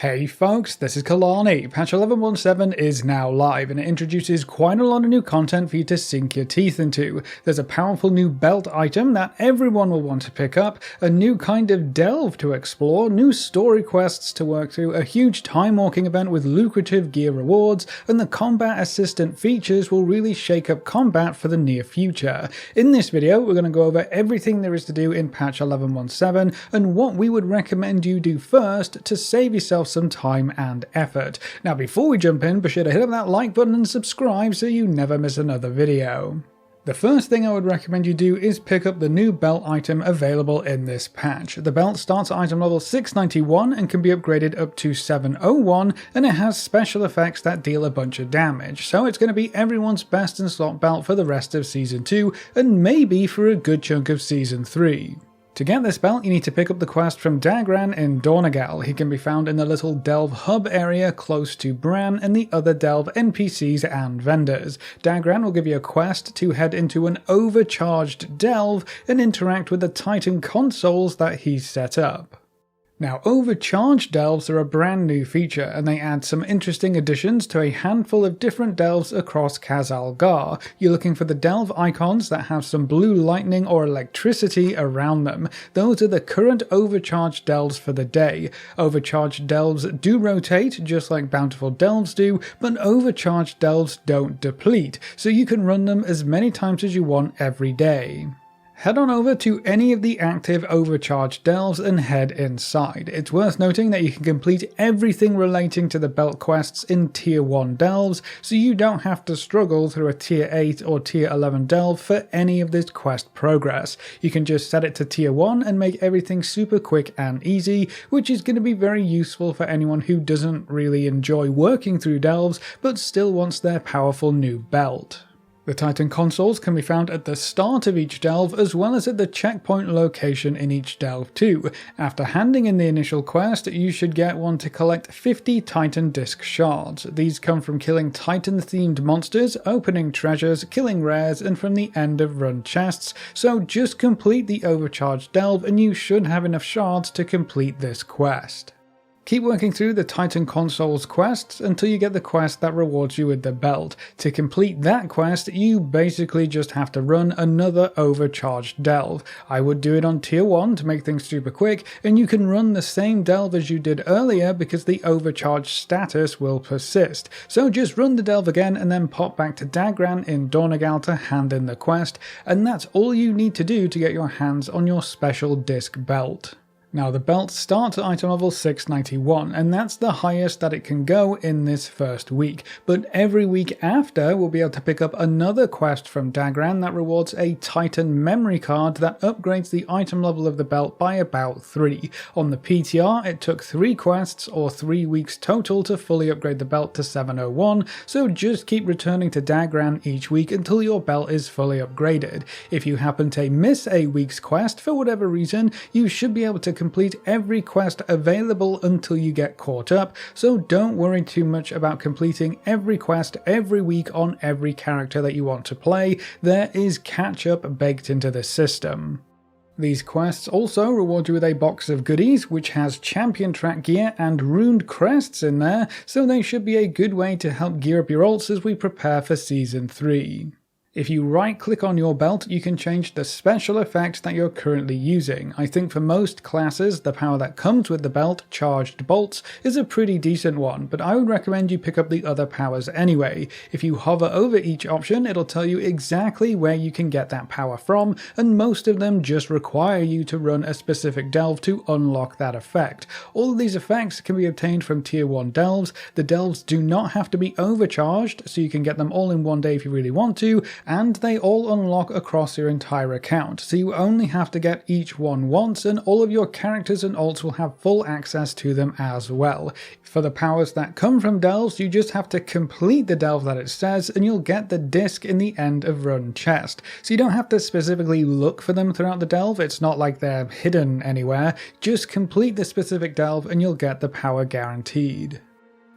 Hey folks, this is Kalani. Patch 11.17 is now live and it introduces quite a lot of new content for you to sink your teeth into. There's a powerful new belt item that everyone will want to pick up, a new kind of delve to explore, new story quests to work through, a huge time-walking event with lucrative gear rewards, and the combat assistant features will really shake up combat for the near future. In this video, we're going to go over everything there is to do in patch 11.17 and what we would recommend you do first to save yourself some time and effort. Now before we jump in, be sure to hit up that like button and subscribe so you never miss another video. The first thing I would recommend you do is pick up the new belt item available in this patch. The belt starts at item level 691 and can be upgraded up to 701, and it has special effects that deal a bunch of damage, so it's going to be everyone's best in slot belt for the rest of Season 2 and maybe for a good chunk of Season 3. To get this belt, you need to pick up the quest from Dagran in Dornagal. He can be found in the little Delve hub area close to Bran and the other Delve NPCs and vendors. Dagran will give you a quest to head into an overcharged Delve and interact with the Titan consoles that he's set up. Now, overcharged delves are a brand new feature, and they add some interesting additions to a handful of different delves across Khazal-Gar. You're looking for the delve icons that have some blue lightning or electricity around them. Those are the current overcharged delves for the day. Overcharged delves do rotate, just like bountiful delves do, but overcharged delves don't deplete, so you can run them as many times as you want every day. Head on over to any of the active overcharged delves and head inside. It's worth noting that you can complete everything relating to the belt quests in tier 1 delves, so you don't have to struggle through a tier 8 or tier 11 delve for any of this quest progress. You can just set it to tier 1 and make everything super quick and easy, which is going to be very useful for anyone who doesn't really enjoy working through delves but still wants their powerful new belt. The Titan consoles can be found at the start of each delve as well as at the checkpoint location in each delve too. After handing in the initial quest, you should get one to collect 50 Titan disc shards. These come from killing Titan themed monsters, opening treasures, killing rares, and from the end of run chests, so just complete the overcharged delve and you should have enough shards to complete this quest. Keep working through the Titan consoles quests until you get the quest that rewards you with the belt. To complete that quest, you basically just have to run another overcharged delve. I would do it on tier 1 to make things super quick, and you can run the same delve as you did earlier because the overcharged status will persist. So just run the delve again and then pop back to Dagran in Dornagal to hand in the quest, and that's all you need to do to get your hands on your special disc belt. Now the belt starts at item level 691 and that's the highest that it can go in this first week, but every week after we'll be able to pick up another quest from Dagran that rewards a Titan memory card that upgrades the item level of the belt by about 3. On the PTR it took 3 quests or 3 weeks total to fully upgrade the belt to 701, so just keep returning to Dagran each week until your belt is fully upgraded. If you happen to miss a week's quest for whatever reason, you should be able to complete every quest available until you get caught up, so don't worry too much about completing every quest every week on every character that you want to play. There is catch-up baked into the system. These quests also reward you with a box of goodies, which has champion track gear and runed crests in there, so they should be a good way to help gear up your ults as we prepare for Season 3. If you right-click on your belt, you can change the special effect that you're currently using. I think for most classes, the power that comes with the belt, Charged Bolts, is a pretty decent one, but I would recommend you pick up the other powers anyway. If you hover over each option, it'll tell you exactly where you can get that power from, and most of them just require you to run a specific delve to unlock that effect. All of these effects can be obtained from tier 1 delves. The delves do not have to be overcharged, so you can get them all in one day if you really want to, and they all unlock across your entire account, so you only have to get each one once and all of your characters and ults will have full access to them as well. For the powers that come from delves, you just have to complete the delve that it says and you'll get the disc in the end of run chest. So you don't have to specifically look for them throughout the delve, it's not like they're hidden anywhere, just complete the specific delve and you'll get the power guaranteed.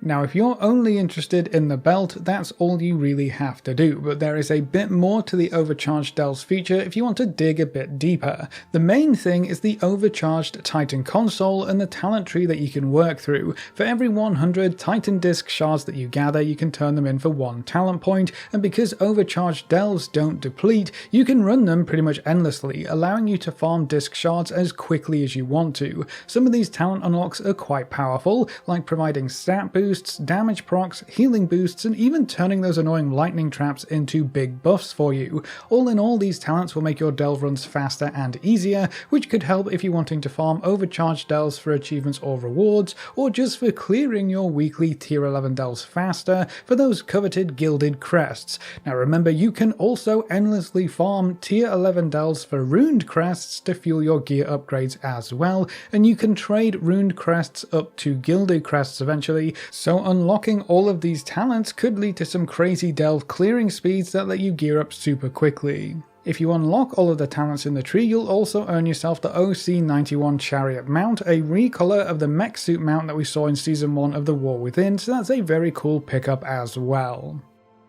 Now, if you're only interested in the belt, that's all you really have to do, but there is a bit more to the overcharged delves feature if you want to dig a bit deeper. The main thing is the overcharged Titan console and the talent tree that you can work through. For every 100 Titan disc shards that you gather, you can turn them in for 1 talent point, and because overcharged delves don't deplete, you can run them pretty much endlessly, allowing you to farm disc shards as quickly as you want to. Some of these talent unlocks are quite powerful, like providing stat boosts, damage procs, healing boosts, and even turning those annoying lightning traps into big buffs for you. All in all, these talents will make your delve runs faster and easier, which could help if you're wanting to farm overcharged delves for achievements or rewards, or just for clearing your weekly tier 11 delves faster for those coveted gilded crests. Now remember, you can also endlessly farm tier 11 delves for runed crests to fuel your gear upgrades as well, and you can trade runed crests up to gilded crests eventually, so unlocking all of these talents could lead to some crazy delve clearing speeds that let you gear up super quickly. If you unlock all of the talents in the tree, you'll also earn yourself the OC91 Chariot mount, a recolor of the mech suit mount that we saw in Season 1 of The War Within, so that's a very cool pickup as well.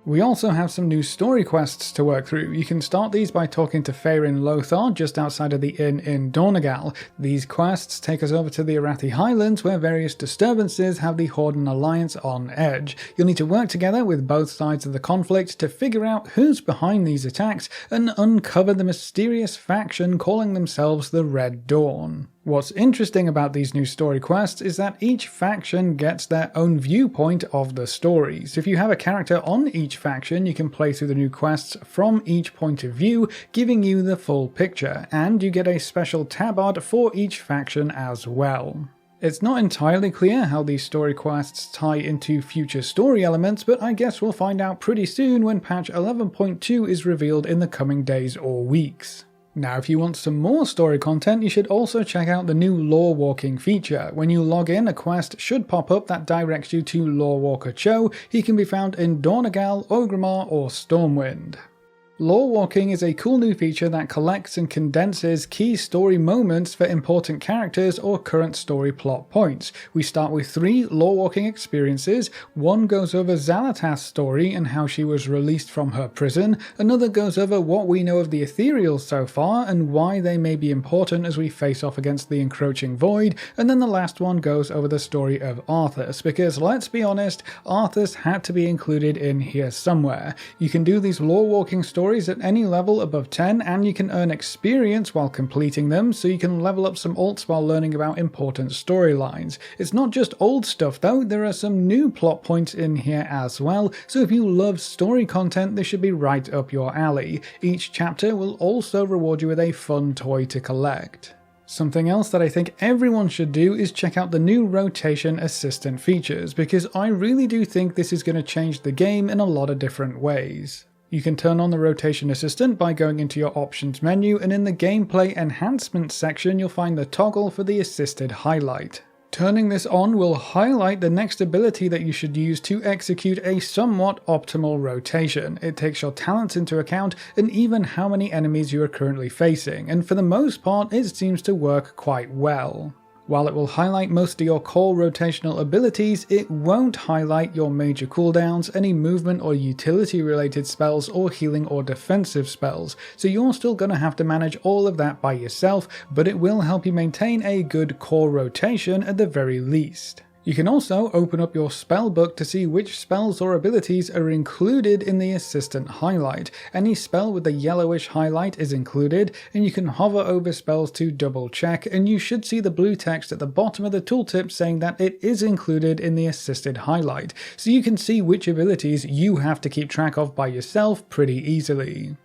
We also have some new story quests to work through. You can start these by talking to Farin Lothar just outside of the inn in Dornagal. These quests take us over to the Arathi Highlands, where various disturbances have the Horde and Alliance on edge. You'll need to work together with both sides of the conflict to figure out who's behind these attacks and uncover the mysterious faction calling themselves the Red Dawn. What's interesting about these new story quests is that each faction gets their own viewpoint of the story. So if you have a character on each faction, you can play through the new quests from each point of view, giving you the full picture, and you get a special tabard for each faction as well. It's not entirely clear how these story quests tie into future story elements, but I guess we'll find out pretty soon when patch 11.2 is revealed in the coming days or weeks. Now, if you want some more story content, you should also check out the new Lorewalking feature. When you log in, a quest should pop up that directs you to Lorewalker Cho. He can be found in Dornagal, Orgrimmar, or Stormwind. Lorewalking is a cool new feature that collects and condenses key story moments for important characters or current story plot points. We start with 3 Lorewalking experiences. One goes over Xalatath's story and how she was released from her prison. Another goes over what we know of the Ethereals so far and why they may be important as we face off against the encroaching void. And then the last one goes over the story of Arthas, because let's be honest, Arthas had to be included in here somewhere. You can do these Lorewalking stories at any level above 10, and you can earn experience while completing them, so you can level up some alts while learning about important storylines. It's not just old stuff though, there are some new plot points in here as well, so if you love story content, this should be right up your alley. Each chapter will also reward you with a fun toy to collect. Something else that I think everyone should do is check out the new rotation assistant features, because I really do think this is going to change the game in a lot of different ways. You can turn on the rotation assistant by going into your options menu, and in the gameplay enhancements section you'll find the toggle for the assisted highlight. Turning this on will highlight the next ability that you should use to execute a somewhat optimal rotation. It takes your talents into account and even how many enemies you are currently facing, and for the most part it seems to work quite well. While it will highlight most of your core rotational abilities, it won't highlight your major cooldowns, any movement or utility related spells, or healing or defensive spells, so you're still going to have to manage all of that by yourself, but it will help you maintain a good core rotation at the very least. You can also open up your spellbook to see which spells or abilities are included in the assistant highlight. Any spell with the yellowish highlight is included, and you can hover over spells to double check, and you should see the blue text at the bottom of the tooltip saying that it is included in the assisted highlight, so you can see which abilities you have to keep track of by yourself pretty easily.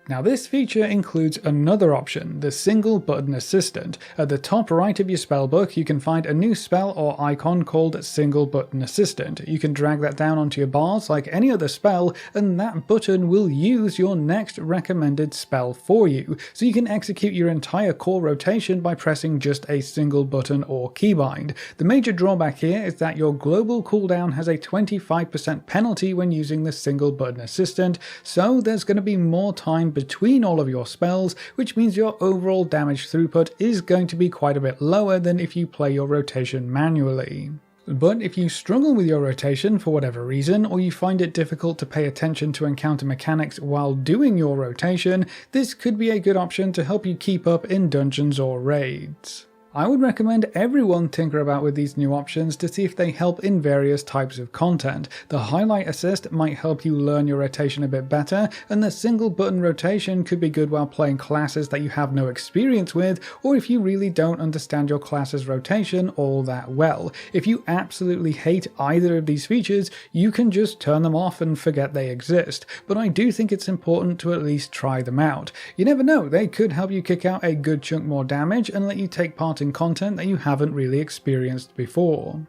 Now this feature includes another option, the single button assistant. At the top right of your spellbook you can find a new spell or icon called single button assistant. You can drag that down onto your bars like any other spell, and that button will use your next recommended spell for you, so you can execute your entire core rotation by pressing just a single button or keybind. The major drawback here is that your global cooldown has a 25% penalty when using the single button assistant, so there's going to be more time between all of your spells, which means your overall damage throughput is going to be quite a bit lower than if you play your rotation manually. But if you struggle with your rotation for whatever reason, or you find it difficult to pay attention to encounter mechanics while doing your rotation, this could be a good option to help you keep up in dungeons or raids. I would recommend everyone tinker about with these new options to see if they help in various types of content. The highlight assist might help you learn your rotation a bit better, and the single button rotation could be good while playing classes that you have no experience with, or if you really don't understand your class's rotation all that well. If you absolutely hate either of these features, you can just turn them off and forget they exist, but I do think it's important to at least try them out. You never know, they could help you kick out a good chunk more damage and let you take part in content that you haven't really experienced before.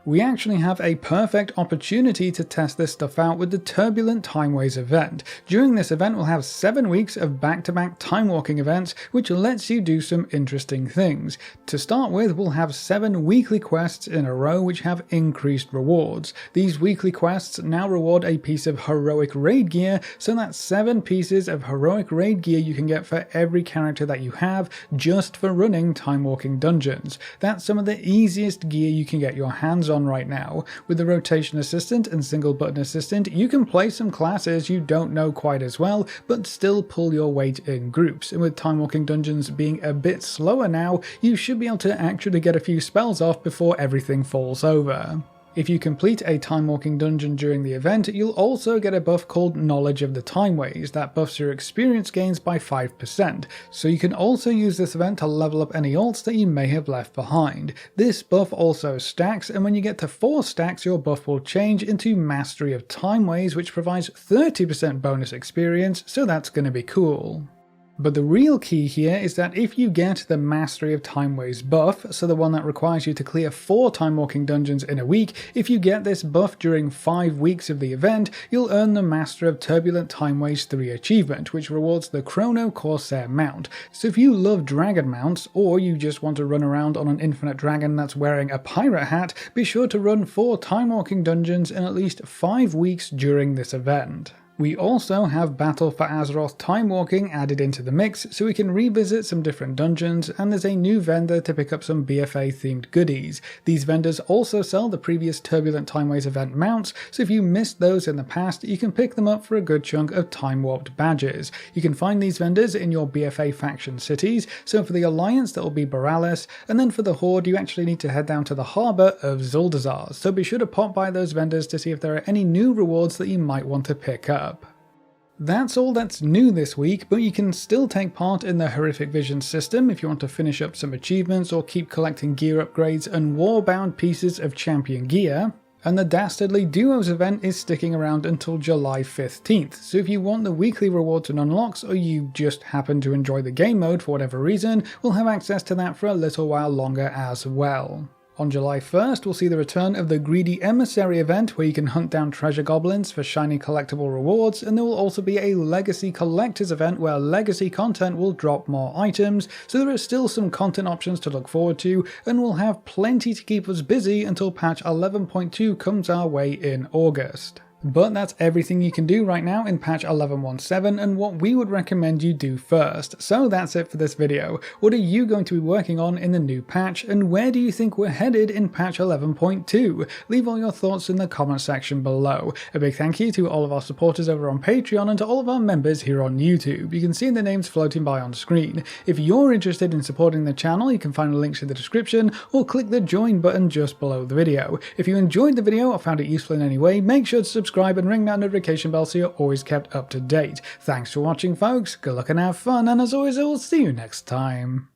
We actually have a perfect opportunity to test this stuff out with the Turbulent Timeways event. During this event we'll have 7 weeks of back-to-back time-walking events, which lets you do some interesting things. To start with, we'll have 7 weekly quests in a row which have increased rewards. These weekly quests now reward a piece of heroic raid gear, so that's 7 pieces of heroic raid gear you can get for every character that you have just for running time-walking dungeons. That's some of the easiest gear you can get your hands on right now. With the rotation assistant and single button assistant, you can play some classes you don't know quite as well, but still pull your weight in groups. And with time walking dungeons being a bit slower now, you should be able to actually get a few spells off before everything falls over. If you complete a time-walking dungeon during the event, you'll also get a buff called Knowledge of the Timeways that buffs your experience gains by 5%, so you can also use this event to level up any alts that you may have left behind. This buff also stacks, and when you get to 4 stacks your buff will change into Mastery of Timeways, which provides 30% bonus experience, so that's going to be cool. But the real key here is that if you get the Mastery of Timeways buff, so the one that requires you to clear 4 time-walking dungeons in a week, if you get this buff during 5 weeks of the event, you'll earn the Master of Turbulent Timeways 3 achievement, which rewards the Chrono Corsair mount. So if you love dragon mounts, or you just want to run around on an infinite dragon that's wearing a pirate hat, be sure to run 4 time-walking dungeons in at least 5 weeks during this event. We also have Battle for Azeroth Time Walking added into the mix, so we can revisit some different dungeons, and there's a new vendor to pick up some BFA themed goodies. These vendors also sell the previous Turbulent Timeways event mounts, so if you missed those in the past, you can pick them up for a good chunk of time warped badges. You can find these vendors in your BFA faction cities, so for the Alliance that will be Borealis, and then for the Horde you actually need to head down to the harbour of Zuldazar, so be sure to pop by those vendors to see if there are any new rewards that you might want to pick up. That's all that's new this week, but you can still take part in the Horrific Vision system if you want to finish up some achievements or keep collecting gear upgrades and war-bound pieces of champion gear. And the Dastardly Duos event is sticking around until July 15th, so if you want the weekly rewards and unlocks, or you just happen to enjoy the game mode for whatever reason, we'll have access to that for a little while longer as well. On July 1st, we'll see the return of the Greedy Emissary event, where you can hunt down treasure goblins for shiny collectible rewards, and there will also be a Legacy Collectors event where legacy content will drop more items, so there are still some content options to look forward to, and we'll have plenty to keep us busy until patch 11.2 comes our way in August. But that's everything you can do right now in patch 11.17 and what we would recommend you do first. So that's it for this video. What are you going to be working on in the new patch, and where do you think we're headed in patch 11.2? Leave all your thoughts in the comment section below. A big thank you to all of our supporters over on Patreon and to all of our members here on YouTube. You can see the names floating by on screen. If you're interested in supporting the channel, you can find the links in the description or click the join button just below the video. If you enjoyed the video or found it useful in any way, make sure to subscribe and ring that notification bell so you're always kept up to date. Thanks for watching folks, good luck and have fun, and as always I will see you next time.